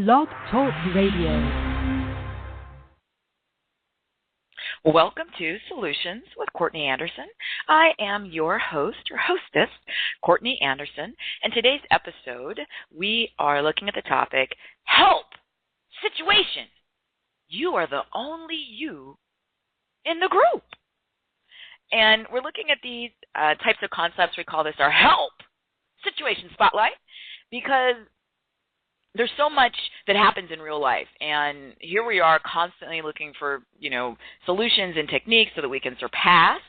Blog Talk Radio. Welcome to Solutions with Courtney Anderson. I am your host or hostess, Courtney Anderson, and today's episode we are looking at the topic, help, situation. You are the only you in the group. And we're looking at these types of concepts. We call this our help situation spotlight because there's so much that happens in real life, and here we are constantly looking for, solutions and techniques so that we can surpass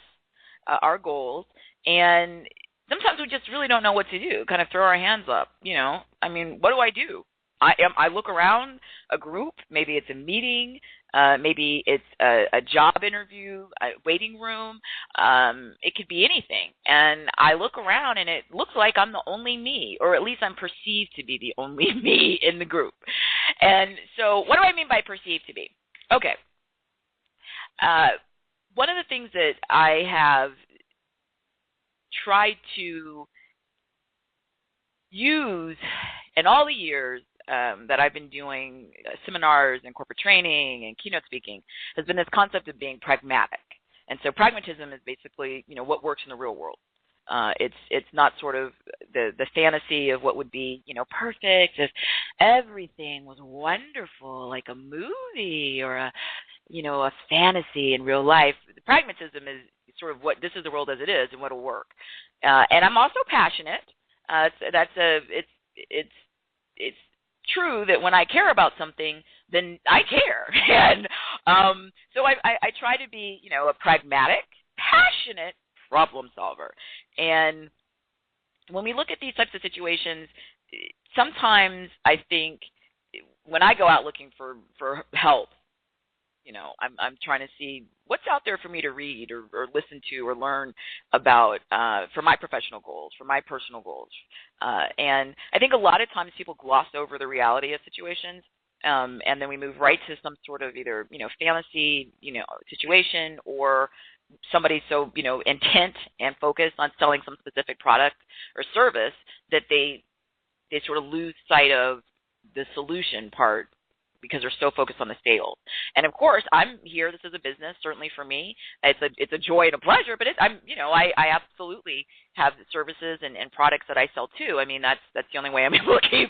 our goals, and sometimes we just really don't know what to do, kind of throw our hands up, what do I do? I look around a group, maybe it's a meeting, maybe it's a job interview, a waiting room. It could be anything. And I look around and it looks like I'm the only me, or at least I'm perceived to be the only me in the group. And so what do I mean by perceived to be? Okay. One of the things that I have tried to use in all the years that I've been doing seminars and corporate training and keynote speaking has been this concept of being pragmatic. And so pragmatism is basically, what works in the real world. It's not sort of the fantasy of what would be, perfect if everything was wonderful, like a movie or a fantasy in real life. The pragmatism is sort of what this is the world as it is and what'll work. And I'm also passionate. It's true that when I care about something, then I care. And so I try to be, a pragmatic, passionate problem solver. And when we look at these types of situations, sometimes I think when I go out looking for help, I'm trying to see what's out there for me to read or listen to or learn about for my professional goals, for my personal goals. And I think a lot of times people gloss over the reality of situations, and then we move right to some sort of either, fantasy, situation, or somebody so, intent and focused on selling some specific product or service that they sort of lose sight of the solution part, because they're so focused on the sales. And of course, I'm here. This is a business, certainly for me. It's a joy and a pleasure, but I absolutely have services and products that I sell too. I mean, that's the only way I'm able to keep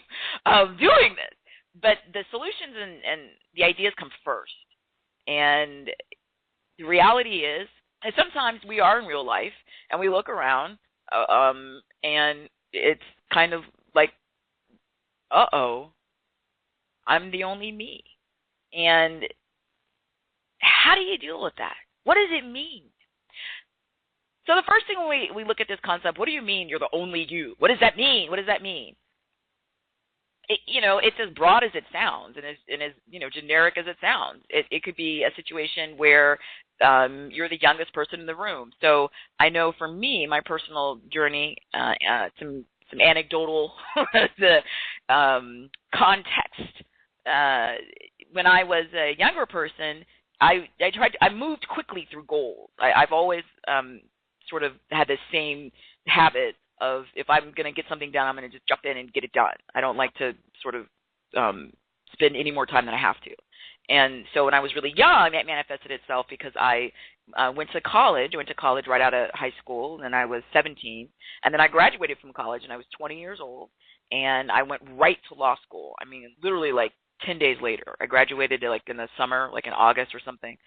doing this. But the solutions and the ideas come first. And the reality is, and sometimes we are in real life and we look around and it's kind of like, uh-oh, I'm the only me. And how do you deal with that? What does it mean? So the first thing when we look at this concept, what do you mean you're the only you? What does that mean? What does that mean? It's as broad as it sounds and as generic as it sounds. It could be a situation where you're the youngest person in the room. So I know for me, my personal journey, some anecdotal context. When I was a younger person, I moved quickly through goals. I've always sort of had the same habit of, if I'm going to get something done, I'm going to just jump in and get it done. I don't like to sort of spend any more time than I have to. And so when I was really young, that manifested itself because I went to college. I went to college right out of high school, and I was 17. And then I graduated from college, and I was 20 years old. And I went right to law school. I mean, literally like 10 days later. I graduated like in the summer, like in August or something.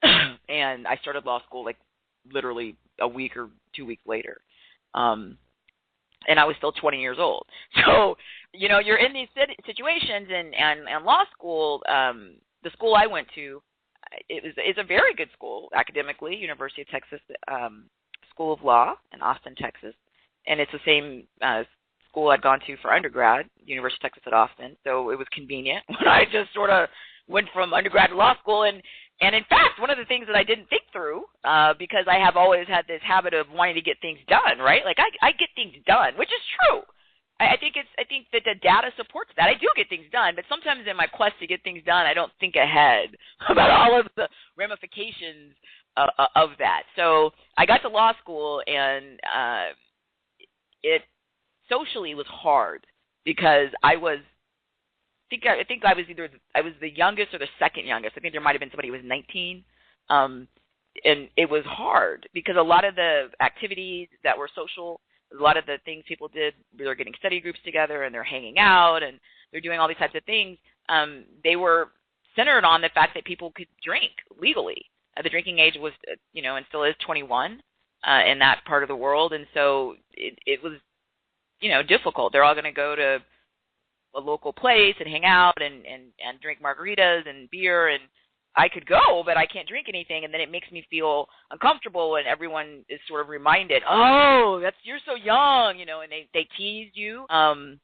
And I started law school like literally a week or 2 weeks later. And I was still 20 years old. So, you're in these situations, and law school, the school I went to, it's a very good school academically, University of Texas School of Law in Austin, Texas. And it's the same school I'd gone to for undergrad, University of Texas at Austin, so it was convenient when I just sort of went from undergrad to law school. And in fact, one of the things that I didn't think through, because I have always had this habit of wanting to get things done, right? Like I get things done, which is true. I think that the data supports that. I do get things done, but sometimes in my quest to get things done, I don't think ahead about all of the ramifications of that. So I got to law school, and it socially was hard because I was I think I was the youngest or the second youngest. I think there might have been somebody who was 19. And it was hard because a lot of the activities that were social, a lot of the things people did, they're getting study groups together and they're hanging out and they're doing all these types of things. They were centered on the fact that people could drink legally. The drinking age was, and still is 21 in that part of the world. And so it was, difficult. They're all going to go to a local place and hang out and drink margaritas and beer, and I could go, but I can't drink anything, and then it makes me feel uncomfortable, and everyone is sort of reminded, oh, you're so young, and they teased you. And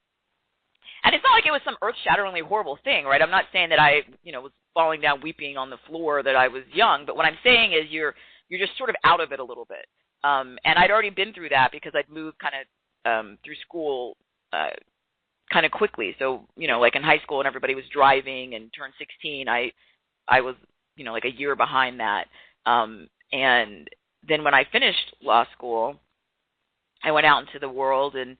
it's not like it was some earth-shatteringly horrible thing, right? I'm not saying that I, was falling down weeping on the floor that I was young, but what I'm saying is you're just sort of out of it a little bit. And I'd already been through that because I'd moved kind of through school kind of quickly. So, like in high school and everybody was driving and turned 16, I was, like a year behind that. And then when I finished law school, I went out into the world, and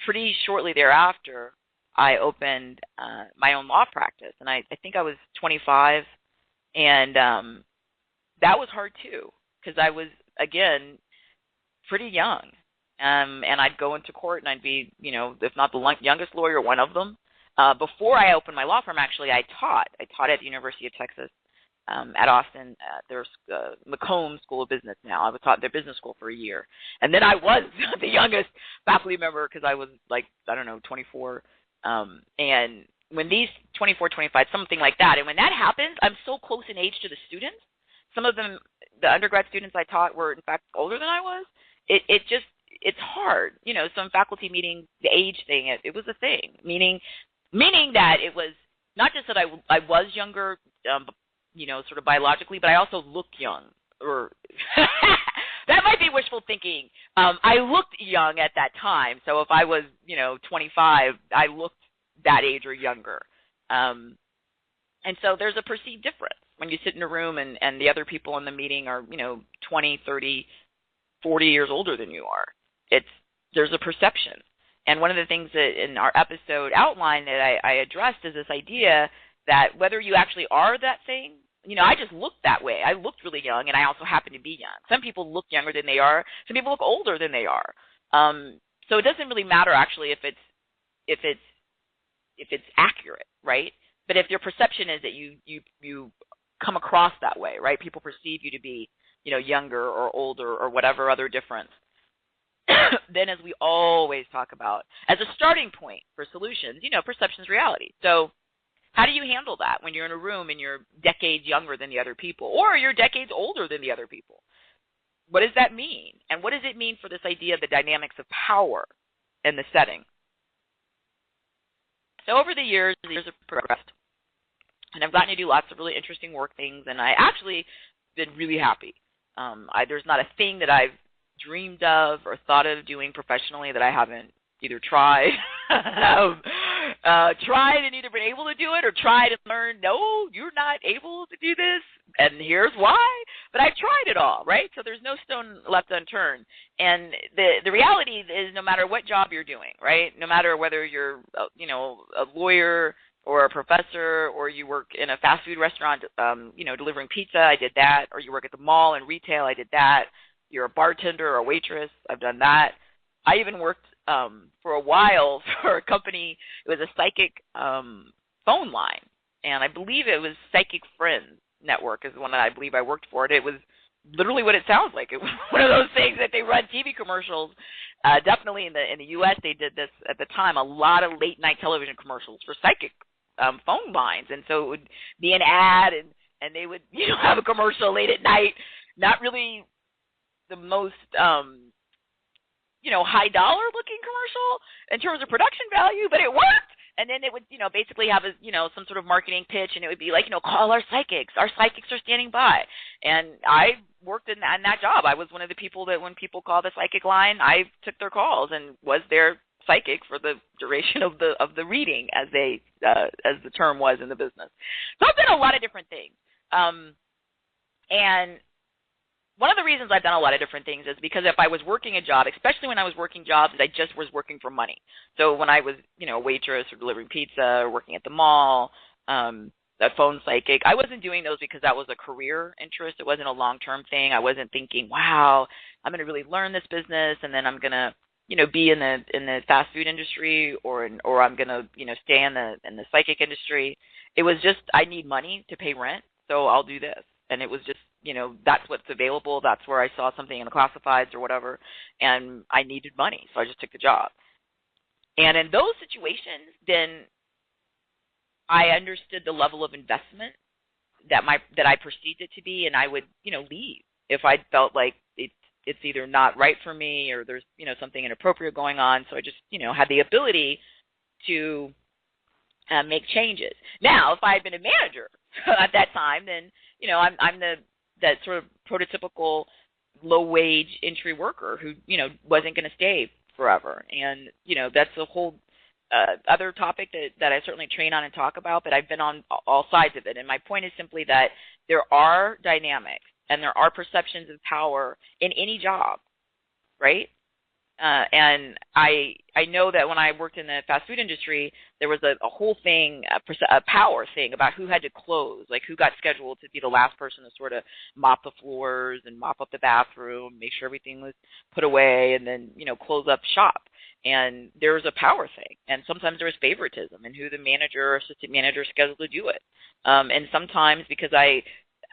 pretty shortly thereafter, I opened my own law practice. And I think I was 25, and that was hard too because I was, again, pretty young. And I'd go into court, and I'd be, if not the youngest lawyer, one of them. Before I opened my law firm, actually, I taught at the University of Texas at Austin. There's McComb School of Business now. I was taught their business school for a year. And then I was the youngest faculty member because I was 24. And when these 24, 25, something like that, and when that happens, I'm so close in age to the students. Some of them, the undergrad students I taught were, in fact, older than I was. It's hard. Some faculty meetings, the age thing, it was a thing, meaning that it was not just that I was younger, sort of biologically, but I also looked young. Or that might be wishful thinking. I looked young at that time. So if I was, 25, I looked that age or younger. And so there's a perceived difference when you sit in a room and the other people in the meeting are, 20, 30, 40 years older than you are. There's a perception. And one of the things that in our episode outline that I addressed is this idea that whether you actually are that thing, I just looked that way. I looked really young, and I also happen to be young. Some people look younger than they are. Some people look older than they are. So it doesn't really matter actually if it's accurate, right? But if your perception is that you come across that way, right? People perceive you to be, younger or older or whatever other difference. Then, as we always talk about, as a starting point for solutions, perception's reality. So how do you handle that when you're in a room and you're decades younger than the other people, or you're decades older than the other people? What does that mean? And what does it mean for this idea of the dynamics of power in the setting? So over the years have progressed, and I've gotten to do lots of really interesting work things, and I actually been really happy. There's not a thing that I've dreamed of or thought of doing professionally that I haven't either tried and either been able to do it or tried and learned, no, you're not able to do this, and here's why. But I've tried it all, right? So there's no stone left unturned. And the reality is no matter what job you're doing, right, no matter whether you're, a lawyer or a professor or you work in a fast food restaurant, delivering pizza, I did that, or you work at the mall and retail, I did that. You're a bartender or a waitress, I've done that. I even worked for a while for a company. It was a psychic phone line, and I believe it was Psychic Friends Network is the one that I believe I worked for. It was literally what it sounds like. It was one of those things that they run TV commercials. Definitely in the U.S. they did this at the time, a lot of late-night television commercials for psychic phone lines, and so it would be an ad, and they would have a commercial late at night, not really the most high dollar looking commercial in terms of production value, but it worked. And then it would, basically have some sort of marketing pitch, and it would be like, call our psychics. Our psychics are standing by. And I worked in that job. I was one of the people that when people call the psychic line, I took their calls and was their psychic for the duration of the reading, as the term was in the business. So I've done a lot of different things. And one of the reasons I've done a lot of different things is because if I was working a job, especially when I was working jobs, I just was working for money. So when I was, a waitress or delivering pizza or working at the mall, a phone psychic, I wasn't doing those because that was a career interest. It wasn't a long-term thing. I wasn't thinking, wow, I'm going to really learn this business and then I'm going to, be in the fast food industry or I'm going to, stay in the psychic industry. It was just I need money to pay rent, so I'll do this. And it was just, that's what's available. That's where I saw something in the classifieds or whatever, and I needed money, so I just took the job. And in those situations, then I understood the level of investment that I perceived it to be, and I would, leave if I felt like it's either not right for me or there's, something inappropriate going on. So I just, had the ability to make changes. Now, if I had been a manager at that time, then, I'm that sort of prototypical low-wage entry worker who, wasn't going to stay forever. And, that's a whole other topic that I certainly train on and talk about, but I've been on all sides of it. And my point is simply that there are dynamics and there are perceptions of power in any job, right? And I know that when I worked in the fast food industry, there was a whole thing, a power thing about who had to close, like who got scheduled to be the last person to sort of mop the floors and mop up the bathroom, make sure everything was put away, and then, close up shop. And there was a power thing. And sometimes there was favoritism in who the manager or assistant manager scheduled to do it. And sometimes because I,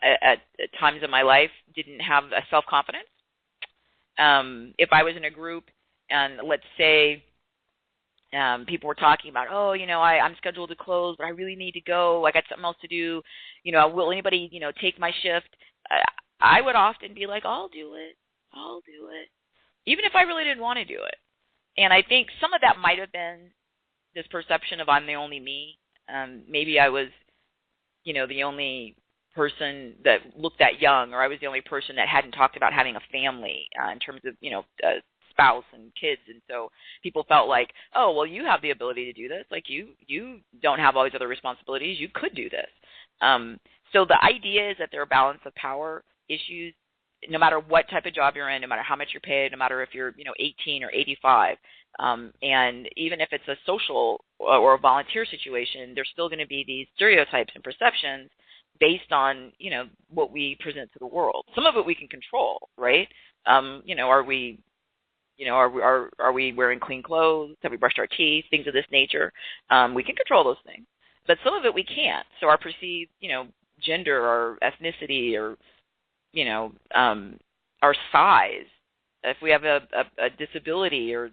at times in my life, didn't have a self-confidence, if I was in a group and let's say people were talking about, I'm scheduled to close, but I really need to go. I got something else to do. Will anybody, take my shift? I would often be like, I'll do it, even if I really didn't want to do it. And I think some of that might have been this perception of I'm the only me. Maybe I was, the only person that looked that young, or I was the only person that hadn't talked about having a family in terms of, spouse and kids. And so people felt like, oh, well, you have the ability to do this. Like you don't have all these other responsibilities. You could do this. So the idea is that there are balance of power issues, no matter what type of job you're in, no matter how much you're paid, no matter if you're, 18 or 85. And even if it's a social or a volunteer situation, there's still going to be these stereotypes and perceptions based on, what we present to the world. Some of it we can control, right? Are we wearing clean clothes? Have we brushed our teeth? Things of this nature. We can control those things. But some of it we can't. So our perceived, gender or ethnicity or, our size, if we have a disability or,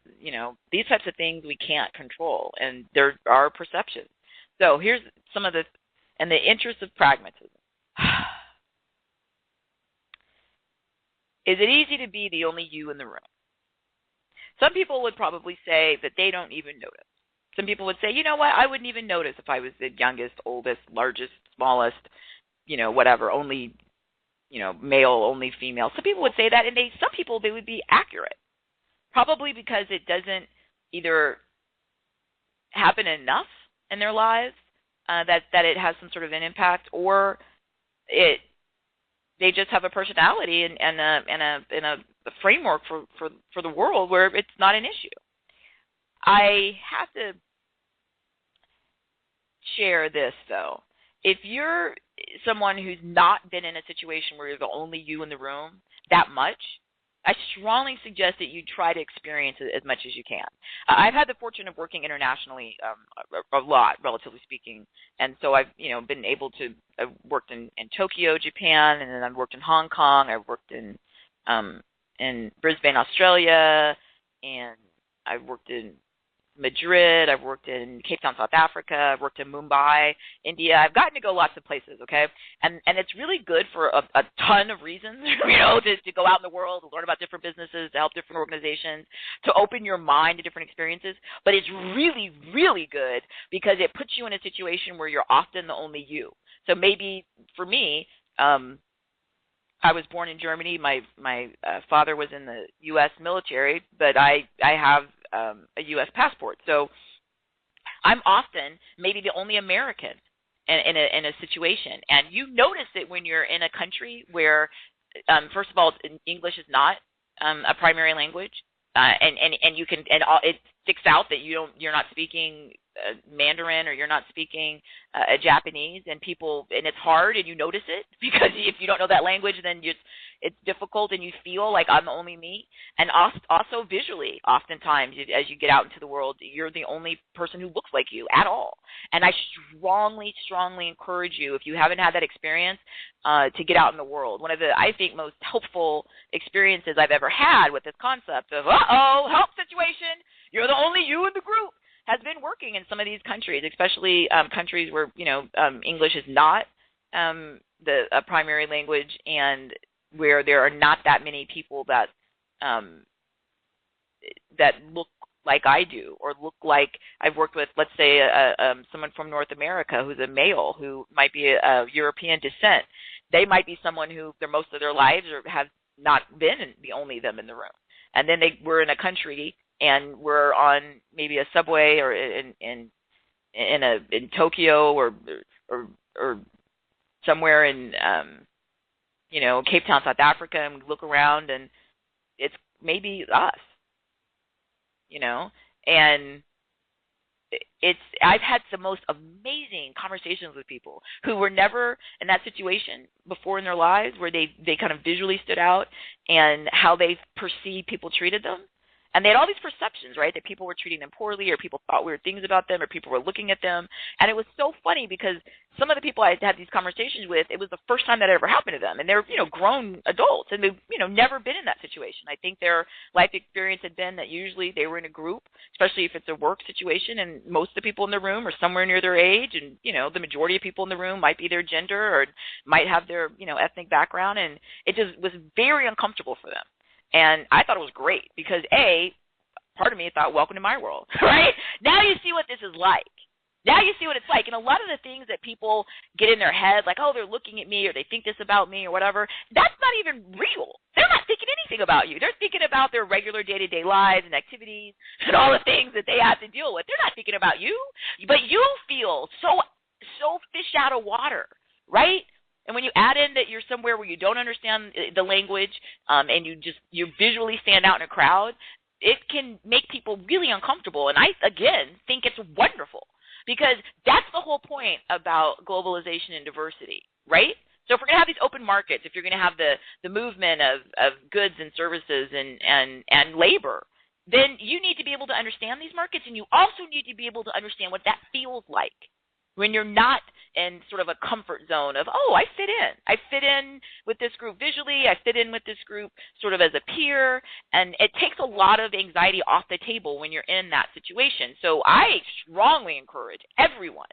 these types of things we can't control. And there are perceptions. So here's some of the, in the interest of pragmatism. Is it easy to be the only you in the room? Some people would probably say that they don't even notice. Some people would say, you know what, I wouldn't even notice if I was the youngest, oldest, largest, smallest, whatever, only, male, only female. Some people would say that, and some people, they would be accurate. Probably because it doesn't either happen enough in their lives that it has some sort of an impact, or they just have a personality and a framework for the world where it's not an issue. I have to share this, though. If you're someone who's not been in a situation where you're the only you in the room that much, I strongly suggest that you try to experience it as much as you can. I've had the fortune of working internationally a lot, relatively speaking, and so I've been able to. I've worked in Tokyo, Japan, and then I've worked in Hong Kong. I've worked in Brisbane, Australia, and I've worked in Madrid. I've worked in Cape Town, South Africa. I've worked in Mumbai, India. I've gotten to go lots of places, okay? And it's really good for a ton of reasons, to go out in the world, to learn about different businesses, to help different organizations, to open your mind to different experiences. But it's really, really good because it puts you in a situation where you're often the only you. So maybe for me, I was born in Germany. My father was in the U.S. military, but I have a U.S. passport. So I'm often maybe the only American in a situation. And you notice it when you're in a country where first of all, English is not a primary language, and you can, it sticks out that you're not speaking Mandarin, or you're not speaking Japanese, and it's hard, and you notice it, because if you don't know that language, then it's difficult, and you feel like I'm only me. And also visually, oftentimes, as you get out into the world, you're the only person who looks like you at all. And I strongly, strongly encourage you, if you haven't had that experience, to get out in the world. One of the, I think, most helpful experiences I've ever had with this concept of, help situation, you're the only you in the group, has been working in some of these countries, especially countries where, English is not a primary language, and where there are not that many people that look like I do, or look like I've worked with, let's say, someone from North America who's a male who might be a European descent. They might be someone who most of their lives have not been the only them in the room. And then they were in a country, and we're on maybe a subway, or in Tokyo, or somewhere in Cape Town, South Africa, and we look around, and it's maybe us, and I've had the most amazing conversations with people who were never in that situation before in their lives, where they kind of visually stood out, and how they perceived people treated them. And they had all these perceptions, right, that people were treating them poorly, or people thought weird things about them, or people were looking at them. And it was so funny, because some of the people I had these conversations with, it was the first time that ever happened to them. And they're, grown adults, and they've, never been in that situation. I think their life experience had been that usually they were in a group, especially if it's a work situation, and most of the people in the room are somewhere near their age. And, the majority of people in the room might be their gender, or might have their, ethnic background. And it just was very uncomfortable for them. And I thought it was great, because part of me thought, welcome to my world, right? Now you see what this is like. Now you see what it's like. And a lot of the things that people get in their head, like, they're looking at me, or they think this about me, or whatever, that's not even real. They're not thinking anything about you. They're thinking about their regular day-to-day lives and activities and all the things that they have to deal with. They're not thinking about you. But you feel so fish out of water, right? And when you add in that you're somewhere where you don't understand the language, and you visually stand out in a crowd, it can make people really uncomfortable. And I, again, think it's wonderful, because that's the whole point about globalization and diversity, right? So if we're going to have these open markets, if you're going to have the movement of goods and services and labor, then you need to be able to understand these markets, and you also need to be able to understand what that feels like when you're not in sort of a comfort zone of, I fit in. I fit in with this group visually. I fit in with this group sort of as a peer. And it takes a lot of anxiety off the table when you're in that situation. So I strongly encourage everyone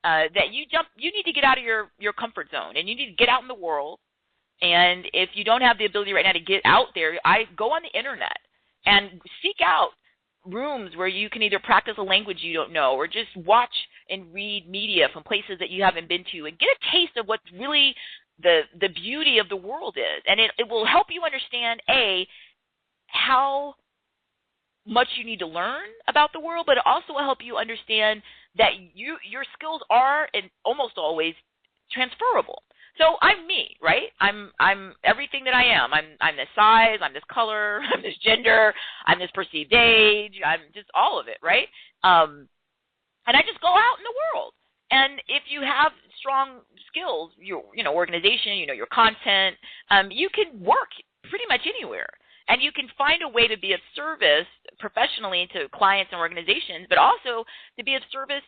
that you need to get out of your comfort zone, and you need to get out in the world. And if you don't have the ability right now to get out there, I go on the internet and seek out rooms where you can either practice a language you don't know, or just watch and read media from places that you haven't been to, and get a taste of what really the beauty of the world is. And it will help you understand, how much you need to learn about the world, but it also will help you understand that your skills are, and almost always, transferable. So I'm me, right? I'm everything that I am. I'm this size, I'm this color, I'm this gender, I'm this perceived age, I'm just all of it, right? And I just go out in the world. And if you have strong skills, your organization, your content, you can work pretty much anywhere. And you can find a way to be of service professionally to clients and organizations, but also to be of service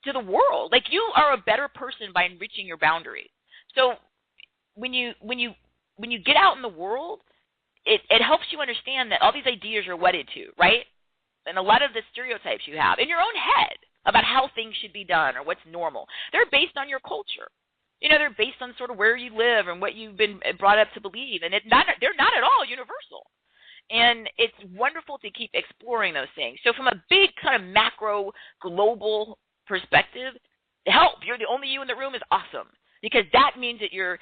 to the world. Like, you are a better person by enriching your boundaries. So when you get out in the world, it helps you understand that all these ideas you're wedded to, right? And a lot of the stereotypes you have in your own head about how things should be done or what's normal, they're based on your culture. They're based on sort of where you live and what you've been brought up to believe, and they're not at all universal. And it's wonderful to keep exploring those things. So from a big kind of macro global perspective, help, you're the only you in the room is awesome. Because that means that you're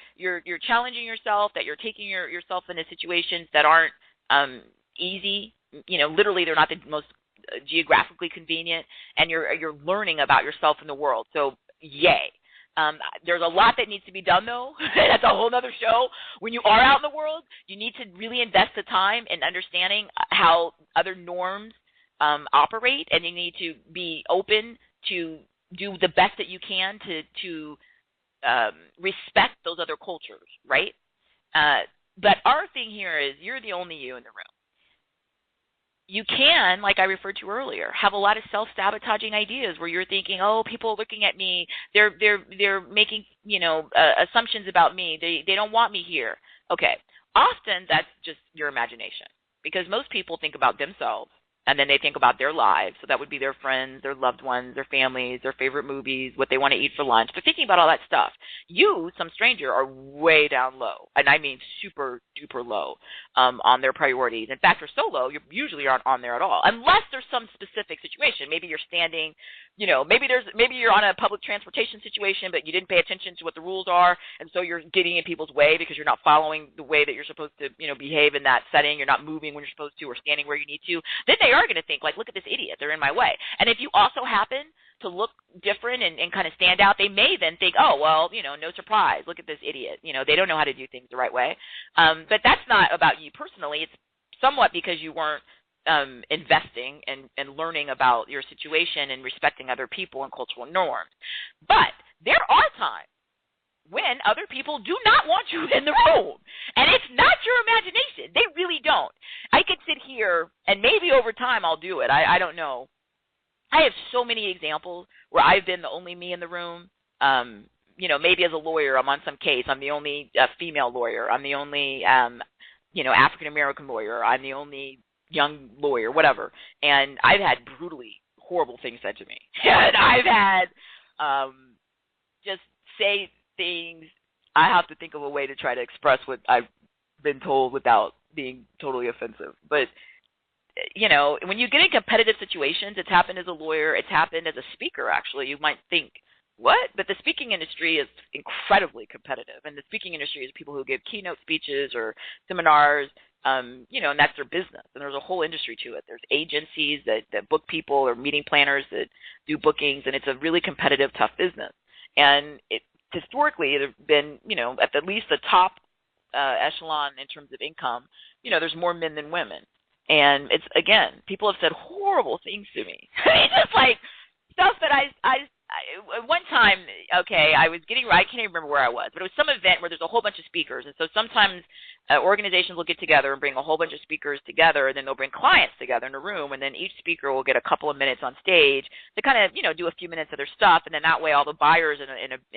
challenging yourself, that you're taking yourself into situations that aren't easy. Literally, they're not the most geographically convenient, and you're learning about yourself in the world. So, yay! There's a lot that needs to be done, though. That's a whole other show. When you are out in the world, you need to really invest the time in understanding how other norms operate, and you need to be open to do the best that you can to respect those other cultures, right? But our thing here is you're the only you in the room. You can, like I referred to earlier, have a lot of self-sabotaging ideas where you're thinking, oh, people are looking at me. They're making, assumptions about me. They don't want me here. Okay. Often that's just your imagination, because most people think about themselves, and then they think about their lives. So that would be their friends, their loved ones, their families, their favorite movies, what they want to eat for lunch. They're thinking about all that stuff. You, some stranger, are way down low, and I mean super duper low on their priorities. In fact, they're so low, you usually aren't on there at all, unless there's some specific situation. Maybe you're standing, maybe you're on a public transportation situation, but you didn't pay attention to what the rules are, and so you're getting in people's way because you're not following the way that you're supposed to, behave in that setting. You're not moving when you're supposed to or standing where you need to. Then they are going to think, like, look at this idiot, they're in my way. And if you also happen to look different and kind of stand out, they may then think, oh, well, no surprise, look at this idiot. They don't know how to do things the right way. But that's not about you personally. It's somewhat because you weren't investing and learning about your situation and respecting other people and cultural norms. But there are times when other people do not want you in the room. And it's not your imagination. They really don't. I could sit here, and maybe over time I'll do it. I don't know. I have so many examples where I've been the only me in the room. Maybe as a lawyer, I'm on some case. I'm the only female lawyer. I'm the only, African-American lawyer. I'm the only young lawyer, whatever. And I've had brutally horrible things said to me. And I've had just say things. I have to think of a way to try to express what I've been told without being totally offensive. But, when you get in competitive situations, it's happened as a lawyer, it's happened as a speaker, actually. You might think, what? But the speaking industry is incredibly competitive. And the speaking industry is people who give keynote speeches or seminars, and that's their business. And there's a whole industry to it. There's agencies that book people, or meeting planners that do bookings, and it's a really competitive, tough business. And historically, there have been, at least the top echelon in terms of income, there's more men than women. And it's, again, people have said horrible things to me. It's just like stuff that I one time, okay, I was getting, I can't even remember where I was, but it was some event where there's a whole bunch of speakers. And so sometimes organizations will get together and bring a whole bunch of speakers together, and then they'll bring clients together in a room, and then each speaker will get a couple of minutes on stage to kind of, do a few minutes of their stuff, and then that way all the buyers in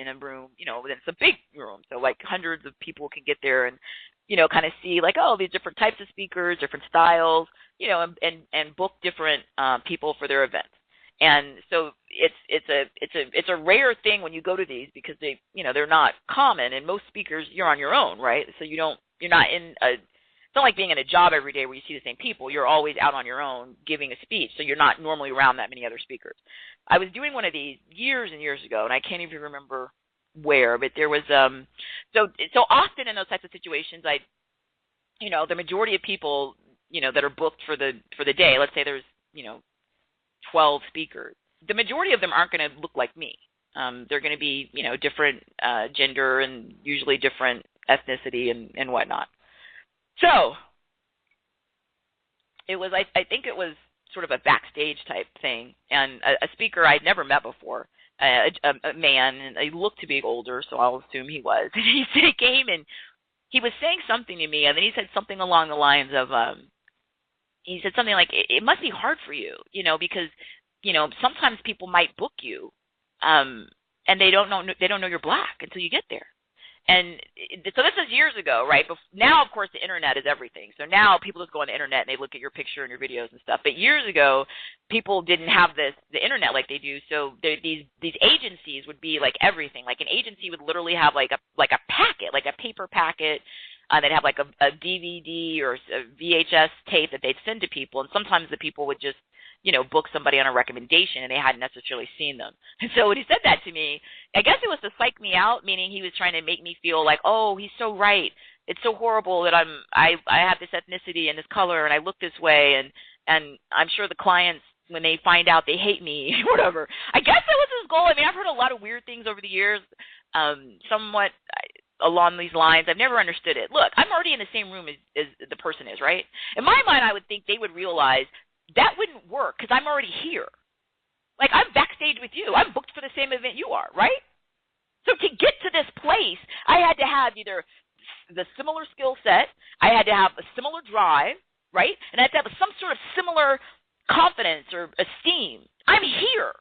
a room, then it's a big room, so like hundreds of people can get there and, kind of see like, oh, these different types of speakers, different styles, and book different people for their events. And so it's a rare thing when you go to these, because they're not common, and most speakers you're on your own, right? So you're not in it's not like being in a job every day where you see the same people. You're always out on your own giving a speech, so you're not normally around that many other speakers. I was doing one of these years and years ago, and I can't even remember where, but there was so often in those types of situations, the majority of people that are booked for the day, let's say there's 12 speakers, the majority of them aren't going to look like me. They're going to be different gender and usually different ethnicity and whatnot. So it was, I think it was sort of a backstage type thing, and a speaker I'd never met before, a man, and he looked to be older, so I'll assume he was. And he came and he was saying something to me, and then he said something along the lines of, he said something like, it must be hard for you, because, sometimes people might book you, and they don't know you're black until you get there. And so this is years ago, right? Now, of course, the internet is everything. So now people just go on the internet and they look at your picture and your videos and stuff. But years ago, people didn't have the internet like they do. So these agencies would be like everything. Like an agency would literally have like a packet, like a paper packet. They'd have like a DVD or a VHS tape that they'd send to people. And sometimes the people would just book somebody on a recommendation, and they hadn't necessarily seen them. And so when he said that to me, I guess it was to psych me out, meaning he was trying to make me feel like, oh, he's so right. It's so horrible that I have this ethnicity and this color, and I look this way, and I'm sure the clients when they find out they hate me, whatever. I guess that was his goal. I mean, I've heard a lot of weird things over the years, somewhat along these lines. I've never understood it. Look, I'm already in the same room as the person is, right? In my mind, I would think they would realize that wouldn't work because I'm already here. Like, I'm backstage with you. I'm booked for the same event you are, right? So to get to this place, I had to have either the similar skill set, I had to have a similar drive, right? And I had to have some sort of similar confidence or esteem. I'm here.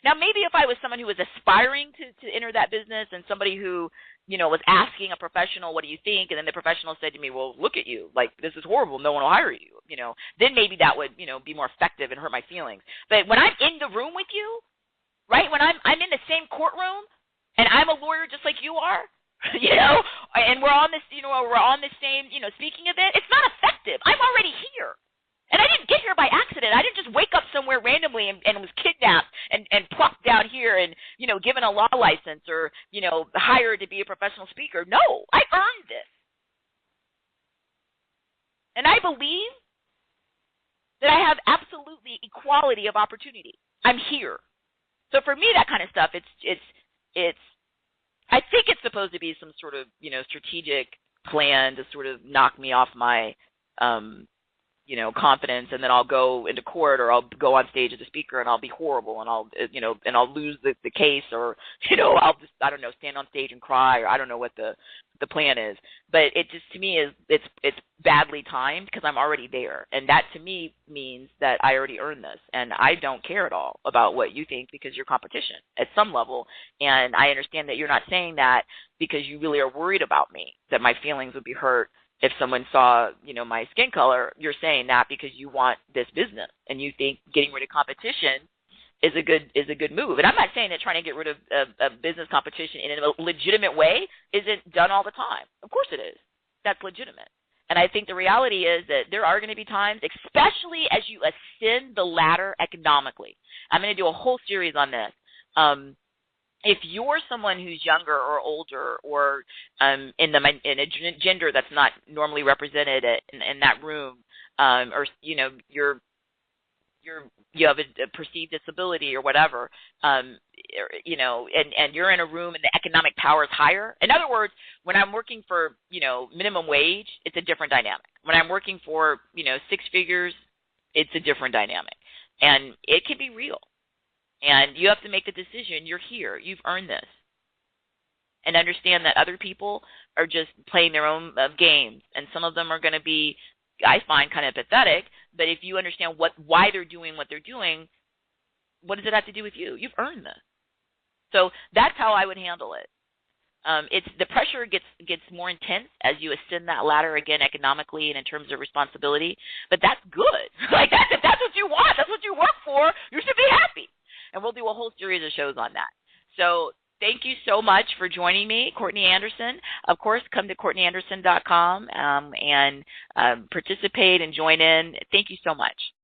Now, maybe if I was someone who was aspiring to enter that business and somebody who, was asking a professional, what do you think? And then the professional said to me, well, look at you. Like, this is horrible. No one will hire you. Then maybe that would, be more effective and hurt my feelings. But when I'm in the room with you, right, when I'm in the same courtroom and I'm a lawyer just like you are, and we're on this, we're on the same, speaking event, it's not effective. I'm already here. And I didn't get here by accident. I didn't just wake up somewhere randomly and was kidnapped and plucked down here and, given a law license or, hired to be a professional speaker. No, I earned this. And I believe that I have absolutely equality of opportunity. I'm here. So for me, that kind of stuff, it's I think it's supposed to be some sort of, strategic plan to sort of knock me off my, confidence, and then I'll go into court or I'll go on stage as a speaker and I'll be horrible and I'll lose the case or, I'll just, I don't know, stand on stage and cry, or I don't know what the plan is. But it just, to me, is it's badly timed because I'm already there. And that to me means that I already earned this. And I don't care at all about what you think because you're competition at some level. And I understand that you're not saying that because you really are worried about me, that my feelings would be hurt if someone saw, my skin color. You're saying that because you want this business and you think getting rid of competition is a good move. And I'm not saying that trying to get rid of a business competition in a legitimate way isn't done all the time. Of course it is. That's legitimate. And I think the reality is that there are going to be times, especially as you ascend the ladder economically. I'm going to do a whole series on this. If you're someone who's younger or older or in a gender that's not normally represented in that room, or you have a perceived disability or whatever, and you're in a room and the economic power is higher. In other words, when I'm working for, minimum wage, it's a different dynamic. When I'm working for, 6 figures, it's a different dynamic. And it can be real. And you have to make the decision. You're here. You've earned this. And understand that other people are just playing their own games. And some of them are going to be, I find, kind of pathetic. But if you understand why they're doing what they're doing, what does it have to do with you? You've earned this. So that's how I would handle it. It's the pressure gets more intense as you ascend that ladder again economically and in terms of responsibility. But that's good. Like if that's what you want, that's what you work for, you should be happy. And we'll do a whole series of shows on that. So thank you so much for joining me, Courtney Anderson. Of course, come to CourtneyAnderson.com and participate and join in. Thank you so much.